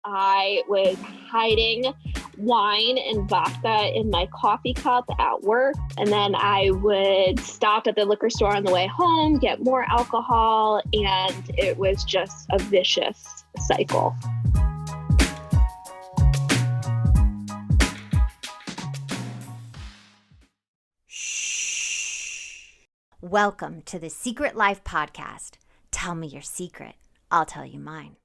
I was hiding wine and vodka in my coffee cup at work. And then I would stop at the liquor store on the way home, get more alcohol, and it was just a vicious cycle. Welcome to the Secret Life Podcast. Tell me your secret. I'll tell you mine.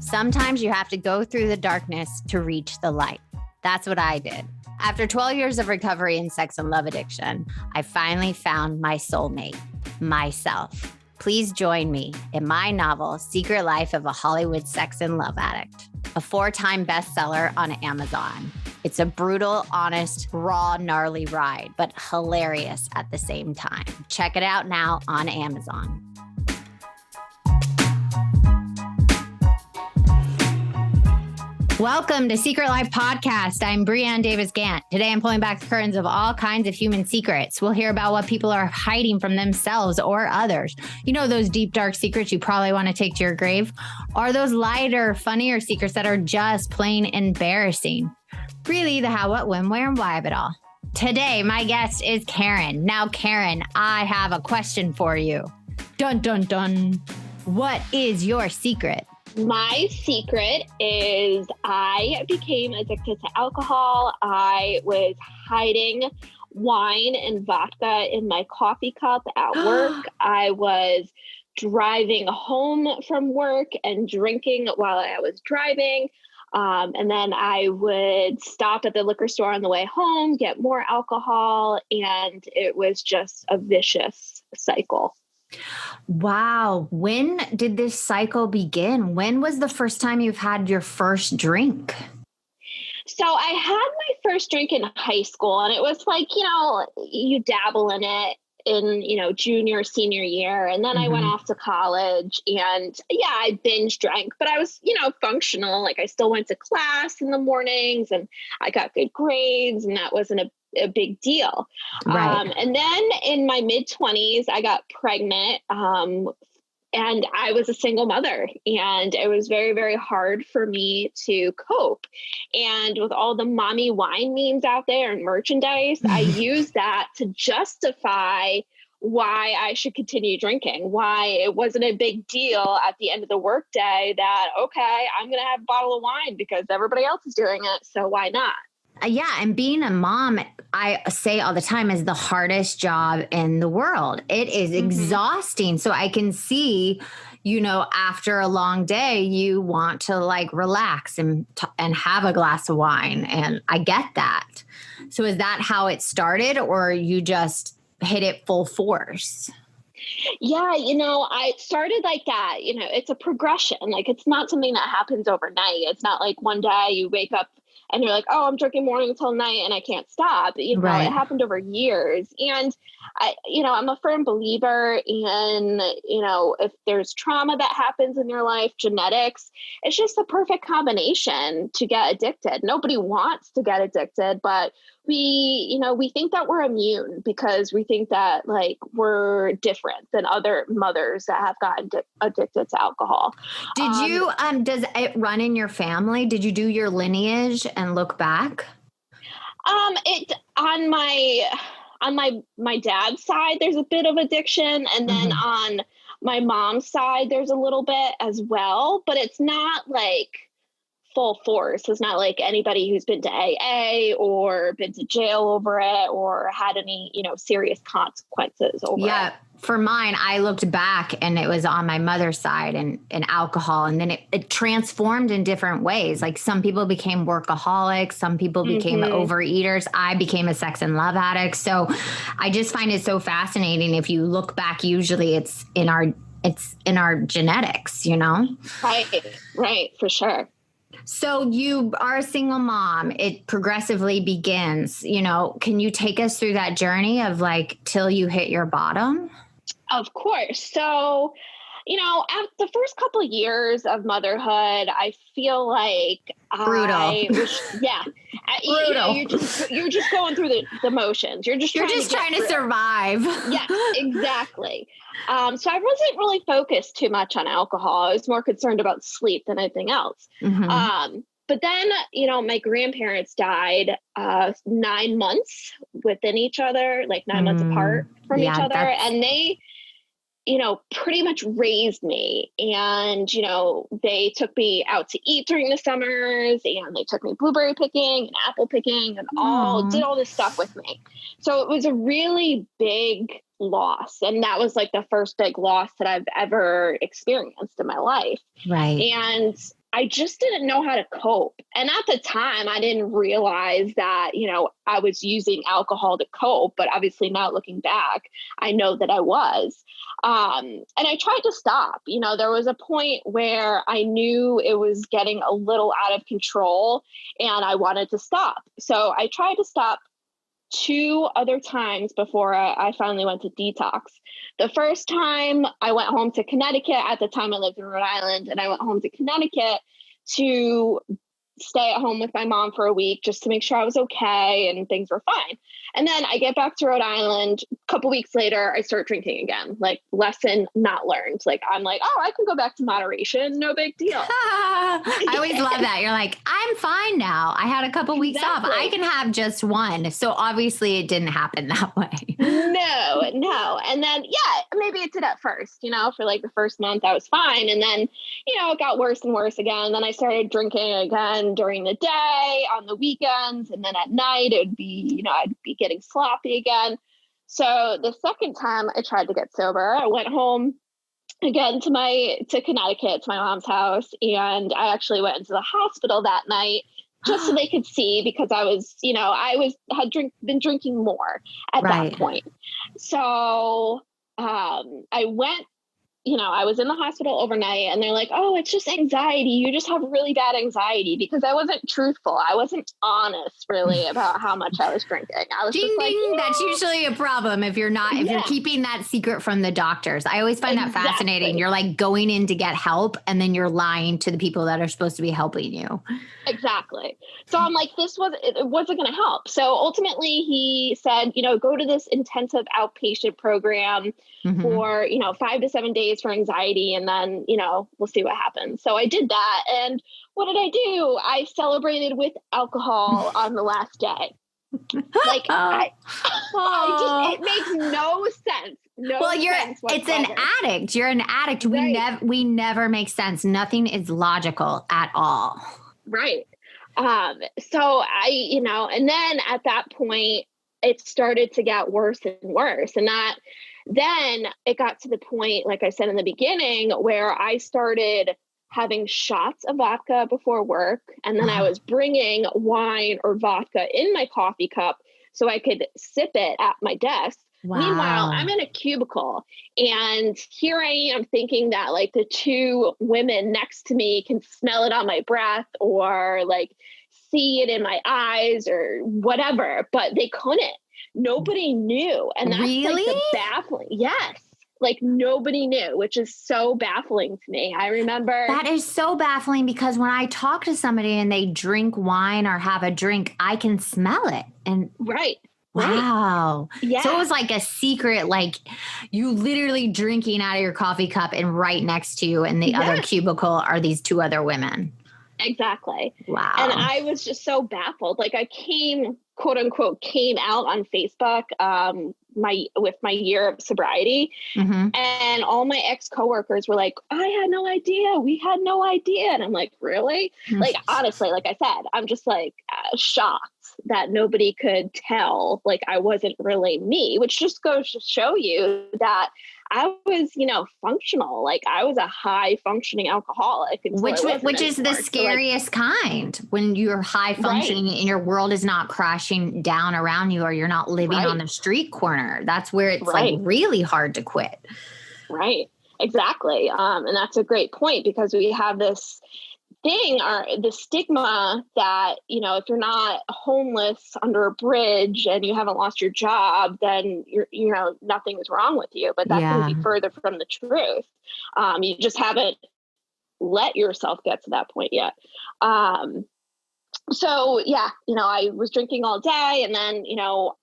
Sometimes you have to go through the darkness to reach the light. That's what I did. After 12 years of recovery in sex and love addiction, I finally found my soulmate, myself. Please join me in my novel, Secret Life of a Hollywood Sex and Love Addict, a 4-time bestseller on Amazon. It's a brutal, honest, raw, gnarly ride, but hilarious at the same time. Check it out now on Amazon. Welcome to Secret Life Podcast. I'm Breanne Davis-Gant. Today, I'm pulling back the curtains of all kinds of human secrets. We'll hear about what people are hiding from themselves or others. You know, those deep, dark secrets you probably want to take to your grave? Or those lighter, funnier secrets that are just plain embarrassing? Really, the how, what, when, where, and why of it all. Today, my guest is Karen. Now, Karen, I have a question for you. Dun, dun, dun. What is your secret? My secret is I became addicted to alcohol. I was hiding wine and vodka in my coffee cup at work. I was driving home from work and drinking while I was driving. And then I would stop at the liquor store on the way home, get more alcohol, and it was just a vicious cycle. Wow. When did this cycle begin? When was the first time you've had your first drink? So I had my first drink in high school, and it was like, you dabble in it in, junior, senior year. And then I went off to college and I binge drank, but I was, functional. Like I still went to class in the mornings and I got good grades, and that wasn't a big deal. Right. And then in my mid-20s, I got pregnant. And I was a single mother, and it was very, very hard for me to cope. And with all the mommy wine memes out there and merchandise, I used that to justify why I should continue drinking, why it wasn't a big deal at the end of the workday that, okay, I'm going to have a bottle of wine because everybody else is doing it. So why not? Yeah. And being a mom, I say all the time, is the hardest job in the world. It is exhausting. So I can see, after a long day, you want to like relax and have a glass of wine. And I get that. So is that how it started, or you just hit it full force? Yeah, I started like that. It's a progression. Like it's not something that happens overnight. It's not like one day you wake up and you're like, oh, I'm drinking morning until night and I can't stop. Right. It happened over years. And I'm a firm believer in, if there's trauma that happens in your life, genetics, it's just the perfect combination to get addicted. Nobody wants to get addicted, but we think that we're immune because we think that like we're different than other mothers that have gotten addicted to alcohol. Did you, does it run in your family? Did you do your lineage and look back? It on my dad's side, there's a bit of addiction. And then on my mom's side, there's a little bit as well, but it's not like full force. It's not like anybody who's been to AA or been to jail over it or had any, serious consequences over it. For mine, I looked back and it was on my mother's side and alcohol. And then it transformed in different ways. Like some people became workaholics. Some people became overeaters. I became a sex and love addict. So I just find it so fascinating. If you look back, usually it's in our genetics, Right. For sure. So you are a single mom. It progressively begins, can you take us through that journey of like till you hit your bottom? Of course. So, at the first couple of years of motherhood, I feel like brutal. Brutal. You're just going through the motions. You're just trying to survive. Yeah, exactly. So I wasn't really focused too much on alcohol. I was more concerned about sleep than anything else. Mm-hmm. But then, my grandparents died 9 months within each other, like 9 months apart from each other. And they, pretty much raised me. And, they took me out to eat during the summers, and they took me blueberry picking and apple picking and did all this stuff with me. So it was a really big loss. And that was like the first big loss that I've ever experienced in my life. Right. And I just didn't know how to cope. And at the time, I didn't realize that, I was using alcohol to cope. But obviously now looking back, I know that I was. And I tried to stop. There was a point where I knew it was getting a little out of control and I wanted to stop. So I tried to stop 2 other times before I finally went to detox. The first time I went home to Connecticut. At the time I lived in Rhode Island, and I went home to Connecticut to stay at home with my mom for a week just to make sure I was okay and things were fine. And then I get back to Rhode Island. A couple weeks later, I start drinking again. Like, lesson not learned. Like, I'm like, oh, I can go back to moderation. No big deal. I always love that. You're like, I'm fine now. I had a couple weeks off. I can have just one. So obviously it didn't happen that way. No. And then, maybe it did at first, for like the first month I was fine. And then, it got worse and worse again. And then I started drinking again during the day, on the weekends. And then at night it would be, I'd be getting sloppy again. So the second time I tried to get sober, I went home again to Connecticut, to my mom's house. And I actually went into the hospital that night just so they could see, because I was, been drinking more at that point. So I went, I was in the hospital overnight, and they're like, oh, it's just anxiety. You just have really bad anxiety, because I wasn't truthful. I wasn't honest really about how much I was drinking. I was just like, that's usually a problem if you're keeping that secret from the doctors. I always find that fascinating. You're like going in to get help, and then you're lying to the people that are supposed to be helping you. Exactly. So I'm like, it wasn't going to help. So ultimately he said, go to this intensive outpatient program for, 5 to 7 days for anxiety. And then, we'll see what happens. So I did that. And what did I do? I celebrated with alcohol on the last day. Like, it makes no sense. It's an addict. You're an addict. We never make sense. Nothing is logical at all. Right. So I, and then at that point, it started to get worse and worse. And then it got to the point, like I said in the beginning, where I started having shots of vodka before work. And then I was bringing wine or vodka in my coffee cup so I could sip it at my desk. Wow. Meanwhile, I'm in a cubicle, and here I am thinking that like the 2 women next to me can smell it on my breath or like see it in my eyes or whatever, but they couldn't. Nobody knew. And that's like the baffling. Yes. Like nobody knew, which is so baffling to me. I remember. That is so baffling, because when I talk to somebody and they drink wine or have a drink, I can smell it. And right. Wow. Yeah. So it was like a secret, like you literally drinking out of your coffee cup, and right next to you in the other cubicle are these 2 other women. Exactly. Wow. And I was just so baffled. Like I quote unquote, came out on Facebook with my year of sobriety. And all my ex-coworkers were like, I had no idea. We had no idea. And I'm like, really? Like, honestly, like I said, I'm just like shocked that nobody could tell, like I wasn't really me, which just goes to show you that I was, functional. Like I was a high functioning alcoholic. Which is the scariest kind, when you're high functioning and your world is not crashing down around you, or you're not living on the street corner. That's where it's like really hard to quit. Right. Exactly. And that's a great point, because we have this thing, the stigma that, if you're not homeless under a bridge and you haven't lost your job, then nothing is wrong with you. But that can be further from the truth. You just haven't let yourself get to that point yet. So yeah, I was drinking all day, and then,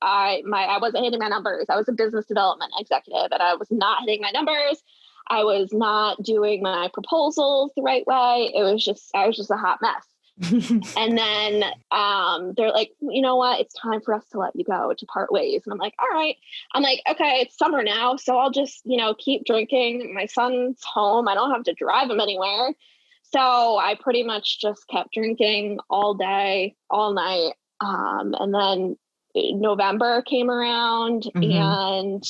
I wasn't hitting my numbers. I was a business development executive, and I was not hitting my numbers. I was not doing my proposals the right way. I was just a hot mess. And then they're like, you know what? It's time for us to let you go, to part ways. And I'm like, all right. I'm like, okay, it's summer now, so I'll just, keep drinking. My son's home. I don't have to drive him anywhere. So I pretty much just kept drinking all day, all night. And then November came around, and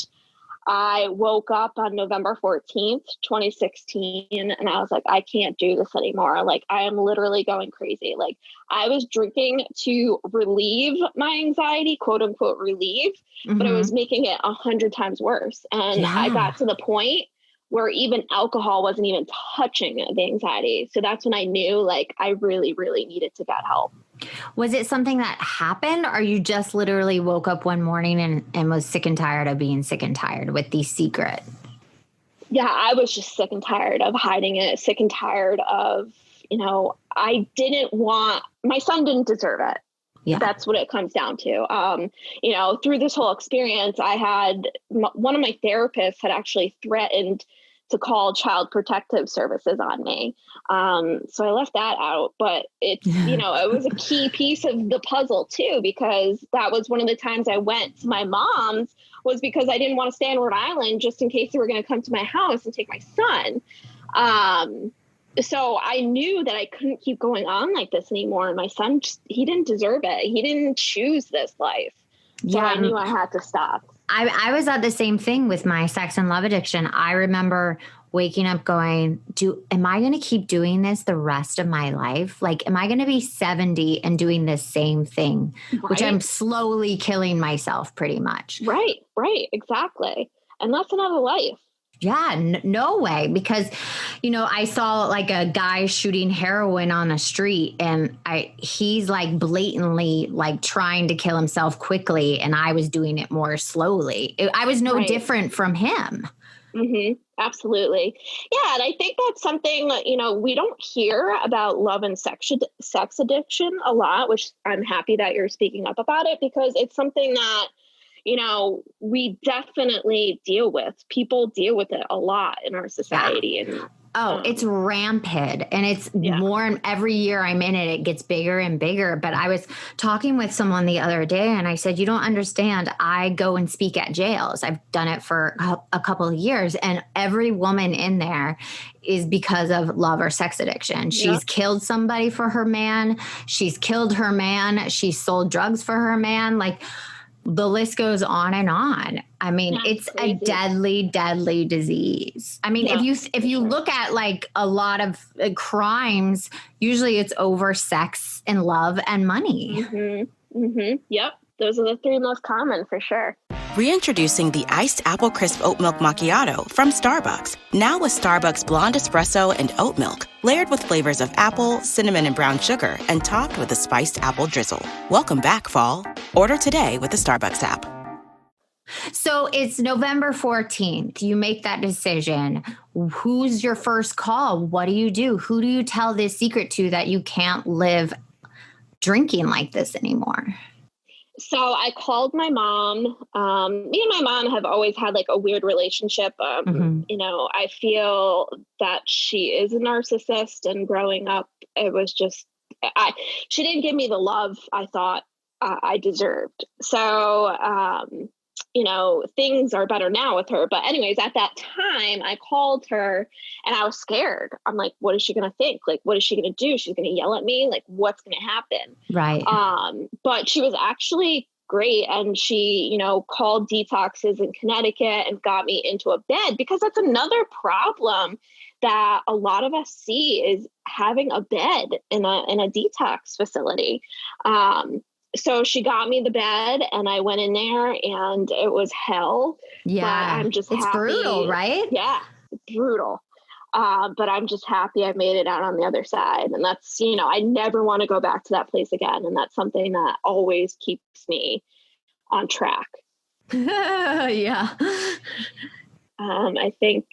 I woke up on November 14th, 2016, and I was like, I can't do this anymore. Like, I am literally going crazy. Like, I was drinking to relieve my anxiety, quote unquote, relieve, but it was making it 100 times worse. And I got to the point where even alcohol wasn't even touching the anxiety. So that's when I knew, like, I really, really needed to get help. Was it something that happened, or you just literally woke up one morning and was sick and tired of being sick and tired with the secret? Yeah, I was just sick and tired of hiding it, sick and tired of, my son didn't deserve it. Yeah. That's what it comes down to. Through this whole experience, I had one of my therapists had actually threatened to call Child Protective Services on me. So I left that out, but it's, it was a key piece of the puzzle too, because that was one of the times I went to my mom's, was because I didn't want to stay in Rhode Island just in case they were going to come to my house and take my son. So I knew that I couldn't keep going on like this anymore. And my son, he didn't deserve it. He didn't choose this life. So I knew I had to stop. I was at the same thing with my sex and love addiction. I remember waking up going, am I going to keep doing this the rest of my life? Like, am I going to be 70 and doing the same thing, which I'm slowly killing myself pretty much. Right. Exactly. And that's another life. Yeah, no way. Because, I saw like a guy shooting heroin on the street, and he's like blatantly like trying to kill himself quickly. And I was doing it more slowly. I was no different from him. Absolutely. Yeah. And I think that's something, we don't hear about love and sex addiction a lot, which I'm happy that you're speaking up about it, because it's something that, we definitely deal with. People deal with it a lot in our society. And it's rampant, and it's more. Every year I'm in it, it gets bigger and bigger. But I was talking with someone the other day, and I said, you don't understand. I go and speak at jails. I've done it for a couple of years, and every woman in there is because of love or sex addiction. She's killed somebody for her man. She's killed her man. She sold drugs for her man. Like, the list goes on and on. I mean, it's crazy. A deadly, deadly disease. I mean, if you look at like a lot of crimes, usually it's over sex and love and money. Yep. Those are the three most common for sure. Reintroducing the Iced Apple Crisp Oat Milk Macchiato from Starbucks. Now with Starbucks Blonde Espresso and Oat Milk, layered with flavors of apple, cinnamon, and brown sugar, and topped with a spiced apple drizzle. Welcome back, fall. Order today with the Starbucks app. So it's November 14th. You make that decision. Who's your first call? What do you do? Who do you tell this secret to that you can't live drinking like this anymore? So I called my mom. Me and my mom have always had like a weird relationship. I feel that she is a narcissist, and growing up, it was just, she didn't give me the love I thought I deserved. So, things are better now with her. But anyways, at that time I called her and I was scared. I'm like, what is she going to think? Like, what is she going to do? She's going to yell at me. Like, what's going to happen? Right. But she was actually great. And she, called detoxes in Connecticut and got me into a bed, because that's another problem that a lot of us see, is having a bed in a detox facility. So she got me the bed, and I went in there, and it was hell. Yeah. But I'm just happy. It's brutal, right? Yeah, it's brutal. But I'm just happy I made it out on the other side. And that's, I never want to go back to that place again. And that's something that always keeps me on track. Yeah. I think,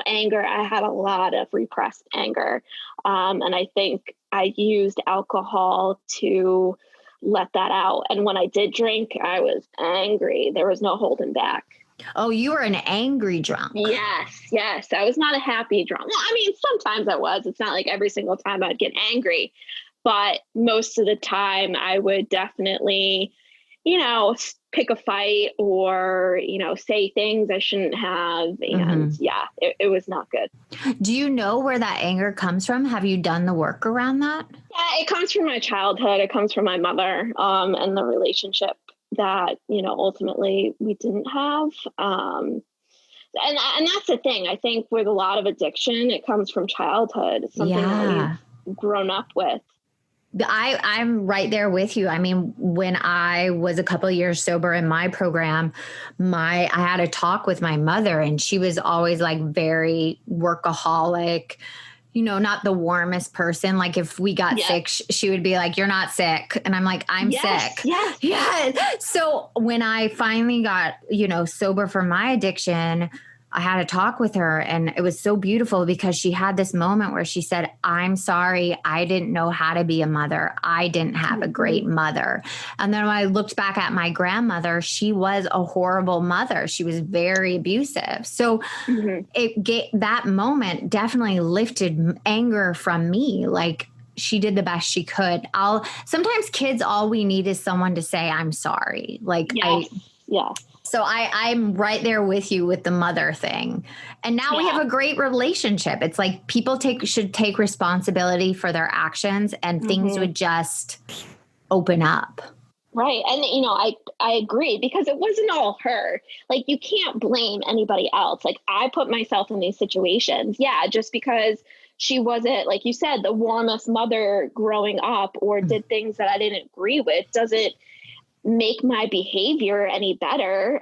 anger, I had a lot of repressed anger. And I think I used alcohol to let that out. And when I did drink, I was angry. There was no holding back. Oh, you were an angry drunk. Yes. I was not a happy drunk. Well, I mean, sometimes I was. It's not like every single time I'd get angry, but most of the time I would definitely, pick a fight or, say things I shouldn't have. And it was not good. Do you know where that anger comes from? Have you done the work around that? Yeah, it comes from my childhood. It comes from my mother, and the relationship that, ultimately we didn't have. And that's the thing. I think with a lot of addiction, it comes from childhood. It's something that we've grown up with. I'm right there with you. I mean, when I was a couple of years sober in my program, I had a talk with my mother, and she was always like very workaholic, not the warmest person. Like if we got sick, she would be like, "You're not sick." And I'm like, "I'm sick." Yeah. So when I finally got, sober from my addiction, I had a talk with her, and it was so beautiful because she had this moment where she said, "I'm sorry. I didn't know how to be a mother. I didn't have a great mother." And then when I looked back at my grandmother, she was a horrible mother. She was very abusive. So that moment definitely lifted anger from me. Like, she did the best she could. Sometimes kids, all we need is someone to say, "I'm sorry." Like, So I'm right there with you with the mother thing. And now we have a great relationship. It's like people should take responsibility for their actions, and things would just open up. Right. And, I agree, because it wasn't all her. Like, you can't blame anybody else. Like, I put myself in these situations. Yeah. Just because she wasn't, like you said, the warmest mother growing up or did things that I didn't agree with doesn't make my behavior any better.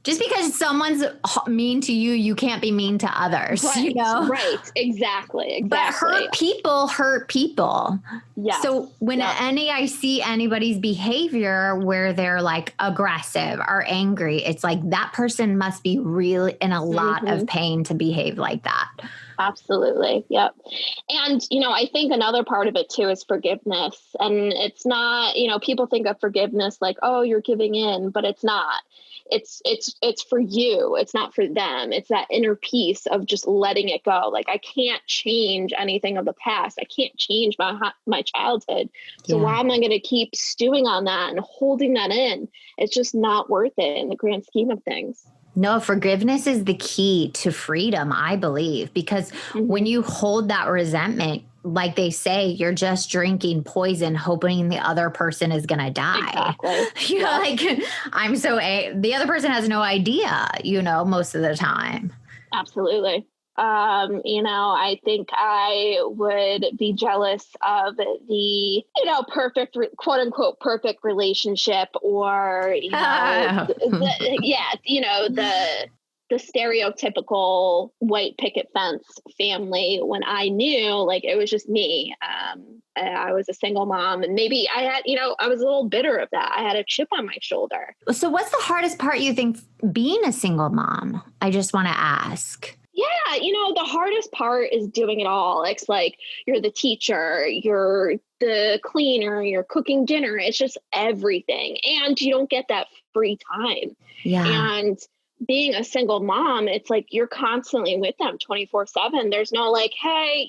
Just because someone's mean to you, you can't be mean to others. Right. Exactly. But hurt people. Yeah. So when I see anybody's behavior where they're like aggressive or angry, it's like that person must be really in a lot of pain to behave like that. Absolutely. Yep. And, I think another part of it too is forgiveness. And it's not, people think of forgiveness like, oh, you're giving in, but it's not. It's for you. It's not for them. It's that inner peace of just letting it go. Like, I can't change anything of the past. I can't change my childhood. So why am I going to keep stewing on that and holding that in? It's just not worth it in the grand scheme of things. No, forgiveness is the key to freedom, I believe, because when you hold that resentment, like they say, you're just drinking poison, hoping the other person is going to die. Exactly. Like the other person has no idea, most of the time. Absolutely. I think I would be jealous of the, perfect, quote unquote, perfect relationship, or, the stereotypical white picket fence family, when I knew, like, it was just me. I was a single mom, and maybe I had, I was a little bitter of that. I had a chip on my shoulder. So what's the hardest part you think being a single mom? I just want to ask. Yeah, the hardest part is doing it all. It's like you're the teacher, you're the cleaner, you're cooking dinner. It's just everything. And you don't get that free time. Yeah. And being a single mom, it's like you're constantly with them 24/7. There's no like, hey,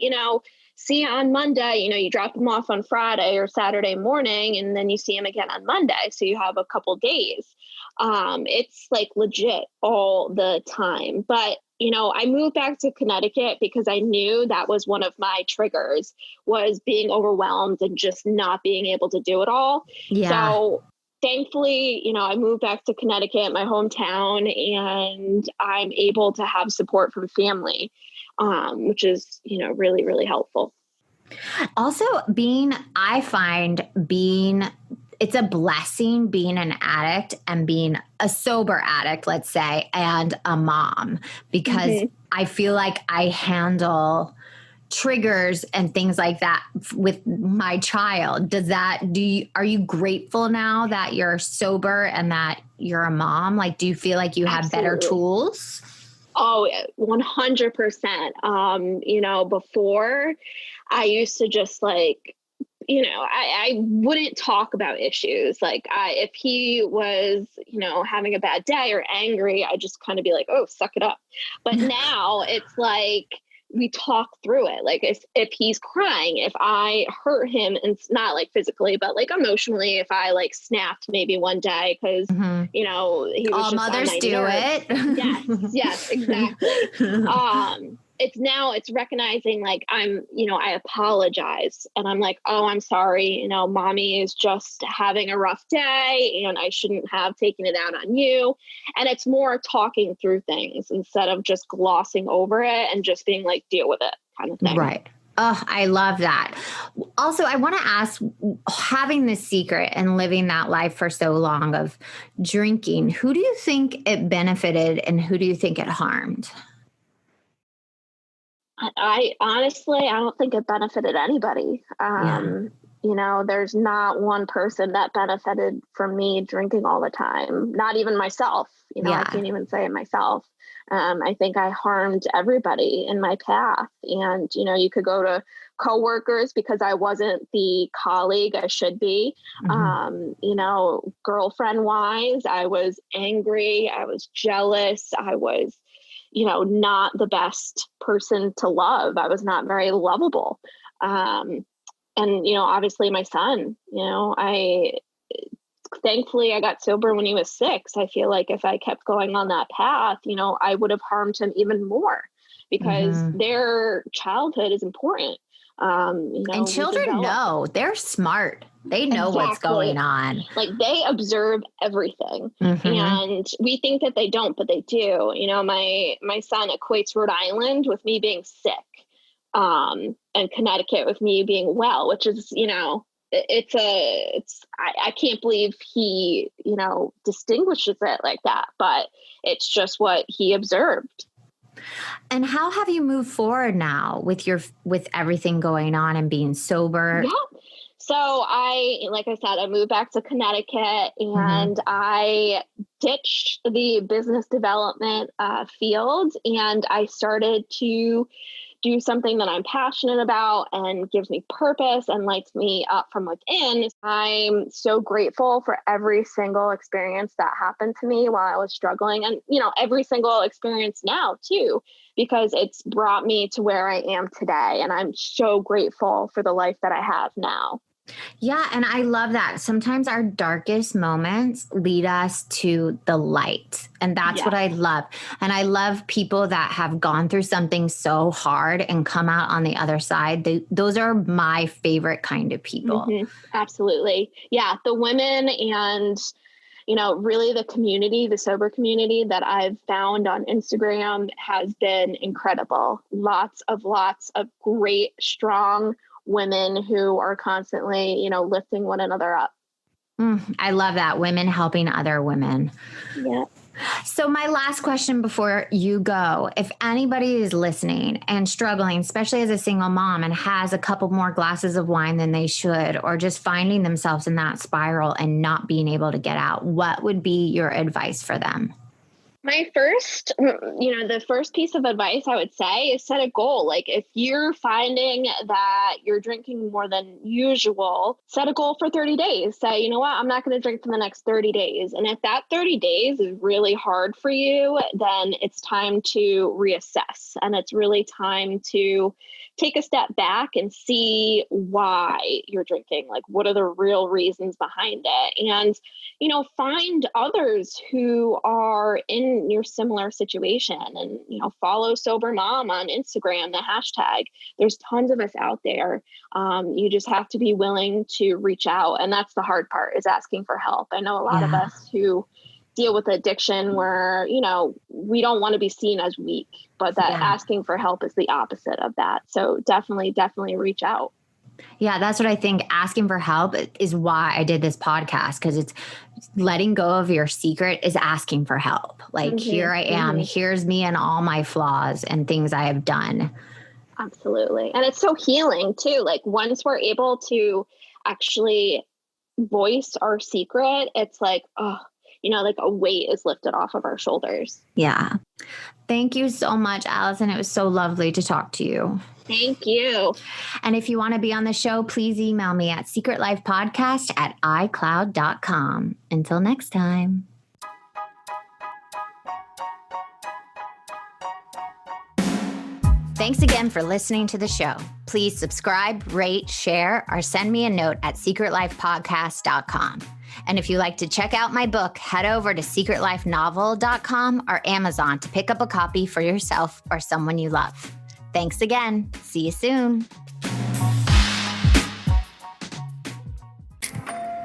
see you on Monday. You drop them off on Friday or Saturday morning, and then you see them again on Monday. So you have a couple days. It's like legit all the time. But I moved back to Connecticut because I knew that was one of my triggers, was being overwhelmed and just not being able to do it all. Yeah. So thankfully, I moved back to Connecticut, my hometown, and I'm able to have support from family, which is, really, really helpful. Also, I find it's a blessing being an addict and being a sober addict, let's say, and a mom, because I feel like I handle triggers and things like that with my child. Are you grateful now that you're sober and that you're a mom? Like, do you feel like you have better tools? Oh, 100%. Before I used to just like, I wouldn't talk about issues. Like if he was, having a bad day or angry, I just kind of be like, oh, suck it up. But now it's like, we talk through it. Like if he's crying, if I hurt him, and it's not like physically, but like emotionally, if I like snapped maybe one day because, he was all just mothers on my do nerves. it. Yes, exactly. It's recognizing like I apologize and I'm like, oh, I'm sorry. Mommy is just having a rough day and I shouldn't have taken it out on you. And it's more talking through things instead of just glossing over it and just being like, deal with it kind of thing. Right. Oh, I love that. Also, I want to ask, having this secret and living that life for so long of drinking, who do you think it benefited and who do you think it harmed? I honestly, I don't think it benefited anybody. There's not one person that benefited from me drinking all the time. Not even myself. I can't even say it myself. I think I harmed everybody in my path. And, you could go to coworkers because I wasn't the colleague I should be. Girlfriend wise, I was angry. I was jealous. I was not the best person to love. I was not very lovable. Obviously my son, thankfully I got sober when he was 6. I feel like if I kept going on that path, I would have harmed him even more because their childhood is important. And children know, they're smart. They know what's going on. Like they observe everything. And we think that they don't, but they do. My son equates Rhode Island with me being sick, and Connecticut with me being well, which is, I can't believe he, distinguishes it like that, but it's just what he observed. And how have you moved forward now with everything going on and being sober? Yeah. So like I said, I moved back to Connecticut and I ditched the business development field and I started to do something that I'm passionate about and gives me purpose and lights me up from within. I'm so grateful for every single experience that happened to me while I was struggling and, every single experience now too, because it's brought me to where I am today. And I'm so grateful for the life that I have now. Yeah. And I love that. Sometimes our darkest moments lead us to the light. And that's what I love. And I love people that have gone through something so hard and come out on the other side. Those are my favorite kind of people. Absolutely. Yeah. The women and, really the community, the sober community that I've found on Instagram has been incredible. Lots of great, strong women who are constantly, lifting one another up. I love that. Women helping other women. Yeah. So my last question before you go, if anybody is listening and struggling, especially as a single mom and has a couple more glasses of wine than they should, or just finding themselves in that spiral and not being able to get out, what would be your advice for them? My first, the first piece of advice I would say is set a goal. Like if you're finding that you're drinking more than usual, set a goal for 30 days. Say, you know what, I'm not going to drink for the next 30 days. And if that 30 days is really hard for you, then it's time to reassess. And it's really time to take a step back and see why you're drinking. Like, what are the real reasons behind it? And, find others who are in your similar situation and, follow Sober Mom on Instagram, the hashtag. There's tons of us out there. You just have to be willing to reach out. And that's the hard part, is asking for help. I know a lot of us who deal with addiction where, we don't want to be seen as weak, but that asking for help is the opposite of that. So definitely reach out. Yeah, that's what I think. Asking for help is why I did this podcast, because it's letting go of your secret is asking for help. Like, here I am, here's me and all my flaws and things I have done. Absolutely. And it's so healing too. Like once we're able to actually voice our secret, it's like, like a weight is lifted off of our shoulders. Yeah. Thank you so much, Allison. It was so lovely to talk to you. Thank you. And if you want to be on the show, please email me at secretlifepodcast@icloud.com. Until next time. Thanks again for listening to the show. Please subscribe, rate, share, or send me a note at secretlifepodcast.com. And if you like to check out my book, head over to secretlifenovel.com or Amazon to pick up a copy for yourself or someone you love. Thanks again. See you soon.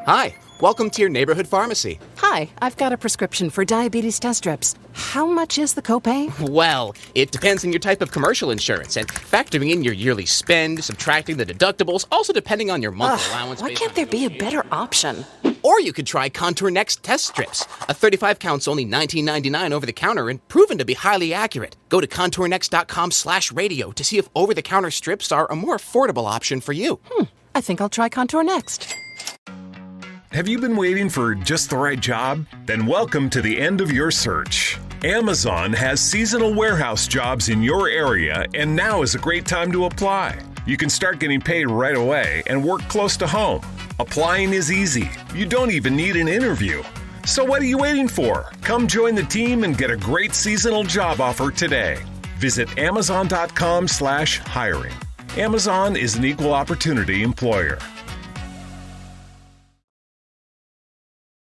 Hi, welcome to your neighborhood pharmacy. Hi, I've got a prescription for diabetes test strips. How much is the copay? Well, it depends on your type of commercial insurance and factoring in your yearly spend, subtracting the deductibles, also depending on your monthly allowance. Why can't there be a better option? Or you could try Contour Next test strips. A 35 count's only $19.99 over the counter and proven to be highly accurate. Go to contournext.com/radio to see if over-the-counter strips are a more affordable option for you. I think I'll try Contour Next. Have you been waiting for just the right job? Then welcome to the end of your search. Amazon has seasonal warehouse jobs in your area, and now is a great time to apply. You can start getting paid right away and work close to home. Applying is easy. You don't even need an interview. So what are you waiting for? Come join the team and get a great seasonal job offer today. Visit amazon.com/hiring. Amazon is an equal opportunity employer.